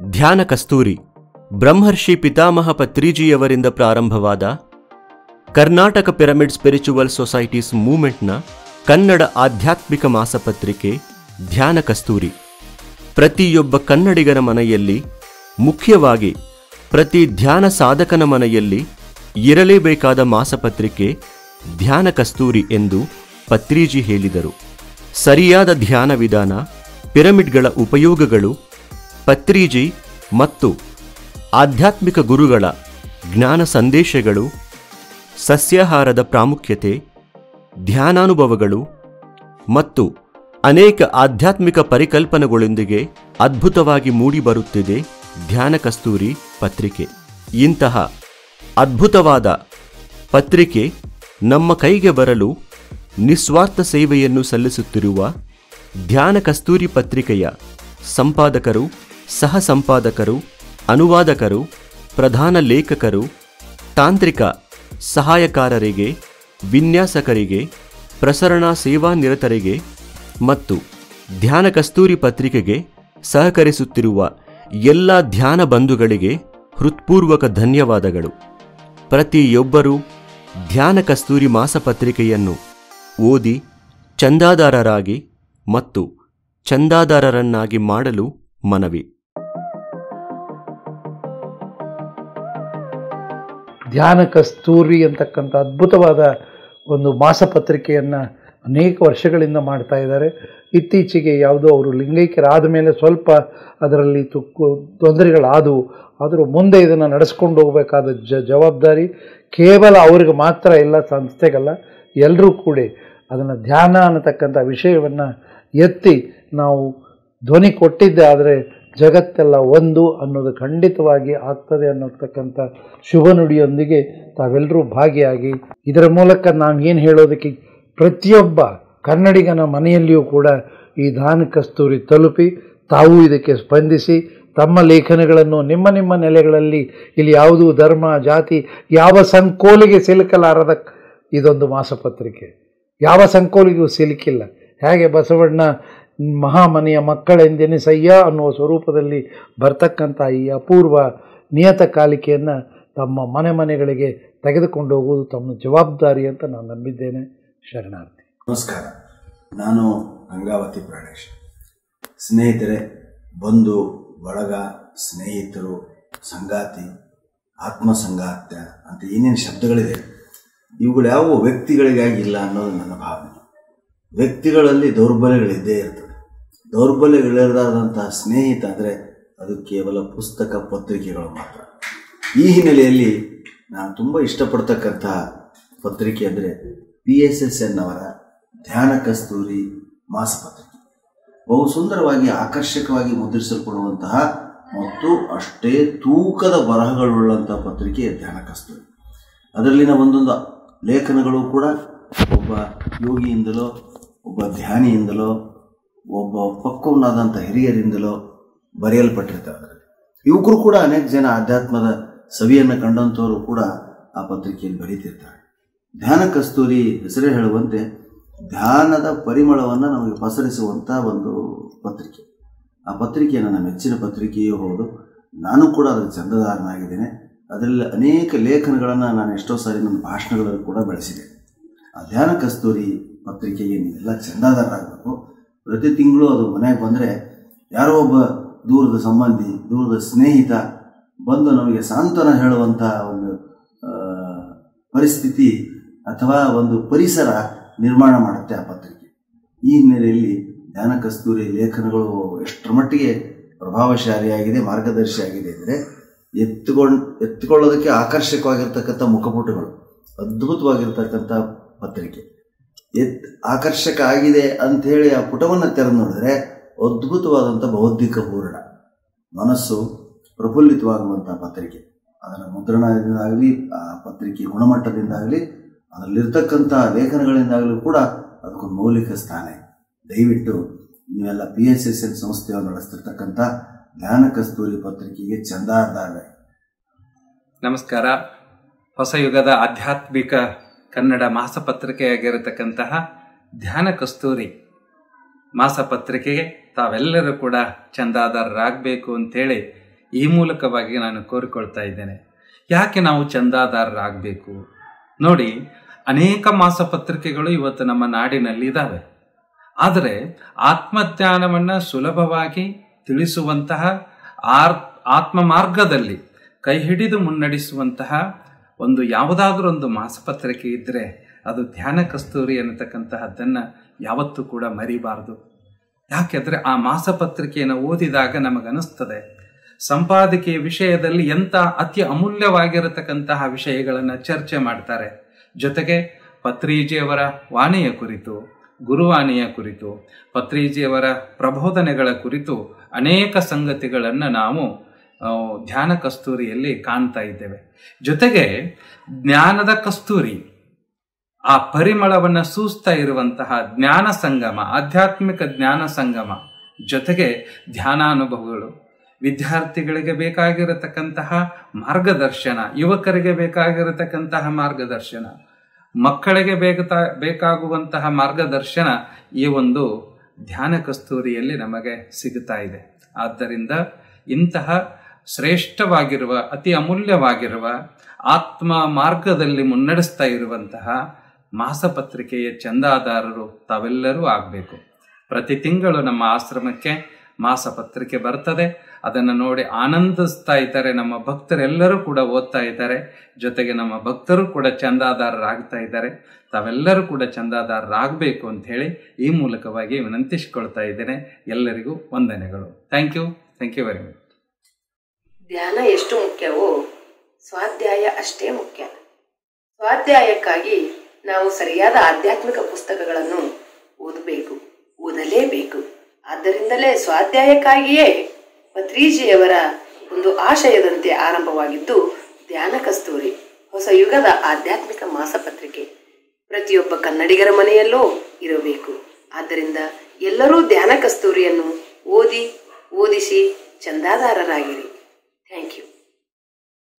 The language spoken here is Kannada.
ಧ್ಯಾನ ಕಸ್ತೂರಿ ಬ್ರಹ್ಮರ್ಷಿ ಪಿತಾಮಹ ಪತ್ರಿಜಿಯವರಿಂದ ಪ್ರಾರಂಭವಾದ ಕರ್ನಾಟಕ ಪಿರಮಿಡ್ ಸ್ಪಿರಿಚುವಲ್ ಸೊಸೈಟೀಸ್ ಮೂವ್ಮೆಂಟ್ನ ಕನ್ನಡ ಆಧ್ಯಾತ್ಮಿಕ ಮಾಸಪತ್ರಿಕೆ ಧ್ಯಾನ ಕಸ್ತೂರಿ. ಪ್ರತಿಯೊಬ್ಬ ಕನ್ನಡಿಗರ ಮನೆಯಲ್ಲಿ, ಮುಖ್ಯವಾಗಿ ಪ್ರತಿ ಧ್ಯಾನ ಸಾಧಕನ ಮನೆಯಲ್ಲಿ ಇರಲೇಬೇಕಾದ ಮಾಸಪತ್ರಿಕೆ ಧ್ಯಾನ ಕಸ್ತೂರಿ ಎಂದು ಪತ್ರಿಜಿ ಹೇಳಿದರು. ಸರಿಯಾದ ಧ್ಯಾನ ವಿಧಾನ, ಪಿರಮಿಡ್ಗಳ ಉಪಯೋಗಗಳು, ಪತ್ರಿಜಿ ಮತ್ತು ಆಧ್ಯಾತ್ಮಿಕ ಗುರುಗಳ ಜ್ಞಾನ ಸಂದೇಶಗಳು, ಸಸ್ಯಾಹಾರದ ಪ್ರಾಮುಖ್ಯತೆ, ಧ್ಯಾನಾನುಭವಗಳು ಮತ್ತು ಅನೇಕ ಆಧ್ಯಾತ್ಮಿಕ ಪರಿಕಲ್ಪನೆಗಳೊಂದಿಗೆ ಅದ್ಭುತವಾಗಿ ಮೂಡಿಬರುತ್ತಿದೆ ಧ್ಯಾನ ಕಸ್ತೂರಿ ಪತ್ರಿಕೆ. ಇಂತಹ ಅದ್ಭುತವಾದ ಪತ್ರಿಕೆ ನಮ್ಮ ಕೈಗೆ ಬರಲು ನಿಸ್ವಾರ್ಥ ಸೇವೆಯನ್ನು ಸಲ್ಲಿಸುತ್ತಿರುವ ಧ್ಯಾನ ಕಸ್ತೂರಿ ಪತ್ರಿಕೆಯ ಸಂಪಾದಕರು, ಸಹ ಸಂಪಾದಕರು, ಅನುವಾದಕರು, ಪ್ರಧಾನ ಲೇಖಕರು, ತಾಂತ್ರಿಕ ಸಹಾಯಕಾರರಿಗೆ, ವಿನ್ಯಾಸಕರಿಗೆ, ಪ್ರಸರಣಾ ಸೇವಾ ನಿರತರಿಗೆ ಮತ್ತು ಧ್ಯಾನ ಕಸ್ತೂರಿ ಪತ್ರಿಕೆಗೆ ಸಹಕರಿಸುತ್ತಿರುವ ಎಲ್ಲ ಧ್ಯಾನ ಬಂಧುಗಳಿಗೆ ಹೃತ್ಪೂರ್ವಕ ಧನ್ಯವಾದಗಳು. ಪ್ರತಿಯೊಬ್ಬರೂ ಧ್ಯಾನ ಕಸ್ತೂರಿ ಮಾಸಪತ್ರಿಕೆಯನ್ನು ಓದಿ ಚಂದಾದಾರರಾಗಿ ಮತ್ತು ಚಂದಾದಾರರನ್ನಾಗಿ ಮಾಡಲು ಮನವಿ. ಧ್ಯಾನ ಕಸ್ತೂರಿ ಅಂತಕ್ಕಂಥ ಅದ್ಭುತವಾದ ಒಂದು ಮಾಸಪತ್ರಿಕೆಯನ್ನು ಅನೇಕ ವರ್ಷಗಳಿಂದ ಮಾಡ್ತಾ ಇದ್ದಾರೆ. ಇತ್ತೀಚೆಗೆ ಯಾವುದೋ ಅವರು ಲಿಂಗೈಕ್ಯರಾದ ಮೇಲೆ ಸ್ವಲ್ಪ ಅದರಲ್ಲಿ ತೊಂದರೆಗಳಾದವು. ಆದರೂ ಮುಂದೆ ಇದನ್ನು ನಡೆಸ್ಕೊಂಡು ಹೋಗಬೇಕಾದ ಜವಾಬ್ದಾರಿ ಕೇವಲ ಅವ್ರಿಗೆ ಮಾತ್ರ ಇಲ್ಲ, ಸಂಸ್ಥೆಗಲ್ಲ, ಎಲ್ಲರೂ ಕೂಡ ಅದನ್ನು ಧ್ಯಾನ ಅನ್ನತಕ್ಕಂಥ ವಿಷಯವನ್ನು ಎತ್ತಿ ನಾವು ಧ್ವನಿ ಕೊಟ್ಟಿದ್ದೆ. ಆದರೆ ಜಗತ್ತೆಲ್ಲ ಒಂದು ಅನ್ನೋದು ಖಂಡಿತವಾಗಿ ಆಗ್ತದೆ ಅನ್ನೋತಕ್ಕಂಥ ಶುಭ ನುಡಿಯೊಂದಿಗೆ ತಾವೆಲ್ಲರೂ ಭಾಗಿಯಾಗಿ ಇದರ ಮೂಲಕ ನಾವು ಏನು ಹೇಳೋದಕ್ಕೆ, ಪ್ರತಿಯೊಬ್ಬ ಕನ್ನಡಿಗನ ಮನೆಯಲ್ಲಿಯೂ ಕೂಡ ಈ ಧ್ಯಾನ ಕಸ್ತೂರಿ ತಲುಪಿ ತಾವು ಇದಕ್ಕೆ ಸ್ಪಂದಿಸಿ ತಮ್ಮ ಲೇಖನಗಳನ್ನು ನಿಮ್ಮ ನಿಮ್ಮ ನೆಲೆಗಳಲ್ಲಿ, ಇಲ್ಲಿ ಯಾವುದೂ ಧರ್ಮ ಜಾತಿ ಯಾವ ಸಂಕೋಲಿಗೆ ಸಿಲುಕಲಾರದ ಇದೊಂದು ಮಾಸಪತ್ರಿಕೆ. ಯಾವ ಸಂಕೋಲಿಗೂ ಸಿಲುಕಿಲ್ಲ. ಹೇಗೆ ಬಸವಣ್ಣ ಮಹಾಮನೆಯ ಮಕ್ಕಳೆಂದೆನಿಸಯ್ಯ ಅನ್ನುವ ಸ್ವರೂಪದಲ್ಲಿ ಬರ್ತಕ್ಕಂಥ ಈ ಅಪೂರ್ವ ನಿಯತಕಾಲಿಕೆಯನ್ನು ತಮ್ಮ ಮನೆ ಮನೆಗಳಿಗೆ ತೆಗೆದುಕೊಂಡು ಹೋಗುವುದು ತಮ್ಮ ಜವಾಬ್ದಾರಿ ಅಂತ ನಾನು ನಂಬಿದ್ದೇನೆ. ಶರಣಾರ್ಥಿ. ನಮಸ್ಕಾರ, ನಾನು ಗಂಗಾವತಿ ಪ್ರಾಣೇಶ್. ಸ್ನೇಹಿತರೆ, ಬಂಧು ಬಳಗ, ಸ್ನೇಹಿತರು, ಸಂಗಾತಿ, ಆತ್ಮಸಂಗಾತ್ಯ ಅಂತ ಏನೇನು ಶಬ್ದಗಳಿದೆ, ಇವುಗಳು ಯಾವ ವ್ಯಕ್ತಿಗಳಿಗಾಗಿ ಇಲ್ಲ ಅನ್ನೋದು ನನ್ನ ಭಾವನೆ. ವ್ಯಕ್ತಿಗಳಲ್ಲಿ ದೌರ್ಬಲ್ಯಗಳಿದ್ದೇ ಇರ್ತದೆ. ದೌರ್ಬಲ್ಯಗಳಿರದಾದಂತಹ ಸ್ನೇಹಿತ ಅಂದರೆ ಅದು ಕೇವಲ ಪುಸ್ತಕ ಪತ್ರಿಕೆಗಳು ಮಾತ್ರ. ಈ ಹಿನ್ನೆಲೆಯಲ್ಲಿ ನಾನು ತುಂಬ ಇಷ್ಟಪಡ್ತಕ್ಕಂಥ ಪತ್ರಿಕೆ ಅಂದರೆ PSSN ಅವರ ಧ್ಯಾನ ಕಸ್ತೂರಿ ಮಾಸಪತ್ರಿಕೆ. ಬಹು ಸುಂದರವಾಗಿ, ಆಕರ್ಷಕವಾಗಿ ಮುದ್ರಿಸಲ್ಪಡುವಂತಹ ಮತ್ತು ಅಷ್ಟೇ ತೂಕದ ಬರಹಗಳುಳ್ಳಂತಹ ಪತ್ರಿಕೆ ಧ್ಯಾನ ಕಸ್ತೂರಿ. ಅದರಲ್ಲಿನ ಒಂದೊಂದು ಲೇಖನಗಳು ಕೂಡ ಒಬ್ಬ ಯೋಗಿಯಿಂದಲೋ, ಒಬ್ಬ ಧ್ಯಾನಿಯಿಂದಲೋ, ಒಬ್ಬ ಪಕ್ವನಾದಂಥ ಹಿರಿಯರಿಂದಲೋ ಬರೆಯಲ್ಪಟ್ಟಿರ್ತಾರೆ. ಯುವಕರು ಕೂಡ ಅನೇಕ ಜನ ಆಧ್ಯಾತ್ಮದ ಸವಿಯನ್ನು ಕಂಡಂಥವರು ಕೂಡ ಆ ಪತ್ರಿಕೆಯಲ್ಲಿ ಬರೀತಿರ್ತಾರೆ. ಧ್ಯಾನ ಕಸ್ತೂರಿ ಹೆಸರೇ ಹೇಳುವಂತೆ ಧ್ಯಾನದ ಪರಿಮಳವನ್ನು ನಮಗೆ ಪಸರಿಸುವಂಥ ಒಂದು ಪತ್ರಿಕೆ. ಆ ಪತ್ರಿಕೆ ನನ್ನ ಮೆಚ್ಚಿನ ಪತ್ರಿಕೆಯೂ ಹೌದು. ನಾನು ಕೂಡ ಅದರ ಚಂದದಾರನಾಗಿದ್ದೇನೆ. ಅದರಲ್ಲಿ ಅನೇಕ ಲೇಖನಗಳನ್ನು ನಾನು ಎಷ್ಟೋ ಸಾರಿ ನನ್ನ ಭಾಷಣಗಳಲ್ಲಿ ಕೂಡ ಬೆಳೆಸಿದೆ. ಆ ಧ್ಯಾನ ಕಸ್ತೂರಿ ಪತ್ರಿಕೆಗೆ ನೀವೆಲ್ಲ ಚಂದಾದಾರರಾಗಬೇಕು. ಪ್ರತಿ ತಿಂಗಳು ಅದು ಮನೆಗೆ ಬಂದರೆ ಯಾರೋ ಒಬ್ಬ ದೂರದ ಸಂಬಂಧಿ, ದೂರದ ಸ್ನೇಹಿತ ಬಂದು ನಮಗೆ ಸಾಂತ್ವನ ಹೇಳುವಂಥ ಒಂದು ಪರಿಸ್ಥಿತಿ ಅಥವಾ ಒಂದು ಪರಿಸರ ನಿರ್ಮಾಣ ಮಾಡುತ್ತೆ ಆ ಪತ್ರಿಕೆ. ಈ ಹಿನ್ನೆಲೆಯಲ್ಲಿ ಧ್ಯಾನ ಕಸ್ತೂರಿ ಲೇಖನಗಳು ಎಷ್ಟರ ಮಟ್ಟಿಗೆ ಪ್ರಭಾವಶಾಲಿಯಾಗಿದೆ, ಮಾರ್ಗದರ್ಶಿಯಾಗಿದೆ ಅಂದರೆ ಎತ್ತುಕೊಳ್ಳೋದಕ್ಕೆ ಆಕರ್ಷಕವಾಗಿರ್ತಕ್ಕಂಥ ಮುಖಪುಟಗಳು, ಅದ್ಭುತವಾಗಿರ್ತಕ್ಕಂಥ ಪತ್ರಿಕೆ. ಆಕರ್ಷಕ ಆಗಿದೆ ಅಂಥೇಳಿ ಆ ಪುಟವನ್ನು ತೆರೆದು ನೋಡಿದ್ರೆ ಅದ್ಭುತವಾದಂಥ ಬೌದ್ಧಿಕ ಪೂರ್ಣ ಮನಸ್ಸು ಪ್ರಫುಲ್ಲಿತವಾಗುವಂಥ ಪತ್ರಿಕೆ. ಅದರ ಮುದ್ರಣದಿಂದಾಗಲಿ, ಆ ಪತ್ರಿಕೆ ಗುಣಮಟ್ಟದಿಂದಾಗಲಿ, ಅದರಲ್ಲಿರ್ತಕ್ಕಂಥ ಲೇಖನಗಳಿಂದಾಗಲೂ ಕೂಡ ಅದಕ್ಕೊಂದು ಮೌಲಿಕ ಸ್ಥಾನ ಇದೆ. ದಯವಿಟ್ಟು ನೀವೆಲ್ಲ PSSN ಸಂಸ್ಥೆಯನ್ನು ನಡೆಸ್ತಿರ್ತಕ್ಕಂಥ ಧ್ಯಾನ ಕಸ್ತೂರಿ ಪತ್ರಿಕೆಗೆ ಚಂದಾದಾರ. ನಮಸ್ಕಾರ. ಹೊಸ ಯುಗದ ಆಧ್ಯಾತ್ಮಿಕ ಕನ್ನಡ ಮಾಸಪತ್ರಿಕೆಯಾಗಿರತಕ್ಕಂತಹ ಧ್ಯಾನ ಕಸ್ತೂರಿ ಮಾಸಪತ್ರಿಕೆಗೆ ತಾವೆಲ್ಲರೂ ಕೂಡ ಚಂದಾದಾರರಾಗಬೇಕು ಅಂತೇಳಿ ಈ ಮೂಲಕವಾಗಿ ನಾನು ಕೋರಿಕೊಳ್ತಾ ಇದ್ದೇನೆ. ಯಾಕೆ ನಾವು ಚಂದಾದಾರರಾಗಬೇಕು? ನೋಡಿ, ಅನೇಕ ಮಾಸಪತ್ರಿಕೆಗಳು ಇವತ್ತು ನಮ್ಮ ನಾಡಿನಲ್ಲಿ ಇದ್ದಾವೆ. ಆದರೆ ಆತ್ಮಜ್ಞಾನವನ್ನು ಸುಲಭವಾಗಿ ತಿಳಿಸುವಂತಹ ಆತ್ಮ ಮಾರ್ಗದಲ್ಲಿ ಕೈ ಹಿಡಿದು ಮುನ್ನಡೆಸುವಂತಹ ಒಂದು ಯಾವುದಾದ್ರೂ ಒಂದು ಮಾಸಪತ್ರಿಕೆ ಇದ್ದರೆ ಅದು ಧ್ಯಾನ ಕಸ್ತೂರಿ ಅನ್ನತಕ್ಕಂತಹದ್ದನ್ನು ಯಾವತ್ತೂ ಕೂಡ ಮರಿಬಾರದು. ಯಾಕೆಂದರೆ ಆ ಮಾಸಪತ್ರಿಕೆಯನ್ನು ಓದಿದಾಗ ನಮಗನಿಸ್ತದೆ ಸಂಪಾದಕೀಯ ವಿಷಯದಲ್ಲಿ ಎಂಥ ಅತಿ ಅಮೂಲ್ಯವಾಗಿರತಕ್ಕಂತಹ ವಿಷಯಗಳನ್ನು ಚರ್ಚೆ ಮಾಡ್ತಾರೆ. ಜೊತೆಗೆ ಪತ್ರಿಜಿಯವರ ವಾಣಿಯ ಕುರಿತು, ಗುರುವಾಣಿಯ ಕುರಿತು, ಪತ್ರಿಜಿಯವರ ಪ್ರಬೋಧನೆಗಳ ಕುರಿತು ಅನೇಕ ಸಂಗತಿಗಳನ್ನು ನಾವು ಧ್ಯಾನ ಕಸ್ತೂರಿಯಲ್ಲಿ ಕಾಣ್ತಾ ಇದ್ದೇವೆ. ಜೊತೆಗೆ ಜ್ಞಾನದ ಕಸ್ತೂರಿ, ಆ ಪರಿಮಳವನ್ನು ಸೂಸ್ತಾ ಇರುವಂತಹ ಜ್ಞಾನ ಸಂಗಮ, ಆಧ್ಯಾತ್ಮಿಕ ಜ್ಞಾನ ಸಂಗಮ, ಜೊತೆಗೆ ಧ್ಯಾನಾನುಭವಗಳು, ವಿದ್ಯಾರ್ಥಿಗಳಿಗೆ ಬೇಕಾಗಿರತಕ್ಕಂತಹ ಮಾರ್ಗದರ್ಶನ, ಯುವಕರಿಗೆ ಬೇಕಾಗಿರತಕ್ಕಂತಹ ಮಾರ್ಗದರ್ಶನ, ಮಕ್ಕಳಿಗೆ ಬೇಕಾಗುವಂತಹ ಮಾರ್ಗದರ್ಶನ ಈ ಒಂದು ಧ್ಯಾನ ಕಸ್ತೂರಿಯಲ್ಲಿ ನಮಗೆ ಸಿಗುತ್ತಾ ಇದೆ. ಆದ್ದರಿಂದ ಇಂತಹ ಶ್ರೇಷ್ಠವಾಗಿರುವ, ಅತಿ ಅಮೂಲ್ಯವಾಗಿರುವ, ಆತ್ಮ ಮಾರ್ಗದಲ್ಲಿ ಮುನ್ನಡೆಸ್ತಾ ಇರುವಂತಹ ಮಾಸಪತ್ರಿಕೆಯ ಚಂದಾದಾರರು ತಾವೆಲ್ಲರೂ ಆಗಬೇಕು. ಪ್ರತಿ ತಿಂಗಳು ನಮ್ಮ ಆಶ್ರಮಕ್ಕೆ ಮಾಸಪತ್ರಿಕೆ ಬರ್ತದೆ. ಅದನ್ನು ನೋಡಿ ಆನಂದಿಸ್ತಾ ಇದ್ದಾರೆ. ನಮ್ಮ ಭಕ್ತರೆಲ್ಲರೂ ಕೂಡ ಓದ್ತಾ ಇದ್ದಾರೆ. ಜೊತೆಗೆ ನಮ್ಮ ಭಕ್ತರು ಕೂಡ ಚಂದಾದಾರರಾಗ್ತಾ ಇದ್ದಾರೆ. ತಾವೆಲ್ಲರೂ ಕೂಡ ಚಂದಾದಾರರಾಗಬೇಕು ಅಂತ ಹೇಳಿ ಈ ಮೂಲಕವಾಗಿ ವಿನಂತಿಸಿಕೊಳ್ತಾ ಇದ್ದೇನೆ. ಎಲ್ಲರಿಗೂ ವಂದನೆಗಳು. Thank you very much. ಧ್ಯಾನ ಎಷ್ಟು ಮುಖ್ಯವೋ ಸ್ವಾಧ್ಯಾಯ ಅಷ್ಟೇ ಮುಖ್ಯ. ಸ್ವಾಧ್ಯಾಯಕ್ಕಾಗಿ ನಾವು ಸರಿಯಾದ ಆಧ್ಯಾತ್ಮಿಕ ಪುಸ್ತಕಗಳನ್ನು ಓದಲೇಬೇಕು. ಆದ್ದರಿಂದಲೇ ಸ್ವಾಧ್ಯಾಯಕ್ಕಾಗಿಯೇ ಪತ್ರಿಜಿಯವರ ಒಂದು ಆಶಯದಂತೆ ಆರಂಭವಾಗಿದ್ದು ಧ್ಯಾನ ಕಸ್ತೂರಿ, ಹೊಸ ಯುಗದ ಆಧ್ಯಾತ್ಮಿಕ ಮಾಸಪತ್ರಿಕೆ ಪ್ರತಿಯೊಬ್ಬ ಕನ್ನಡಿಗರ ಮನೆಯಲ್ಲೂ ಇರಬೇಕು. ಆದ್ದರಿಂದ ಎಲ್ಲರೂ ಧ್ಯಾನ ಕಸ್ತೂರಿಯನ್ನು ಓದಿಸಿ ಚಂದಾದಾರರಾಗಿರಿ.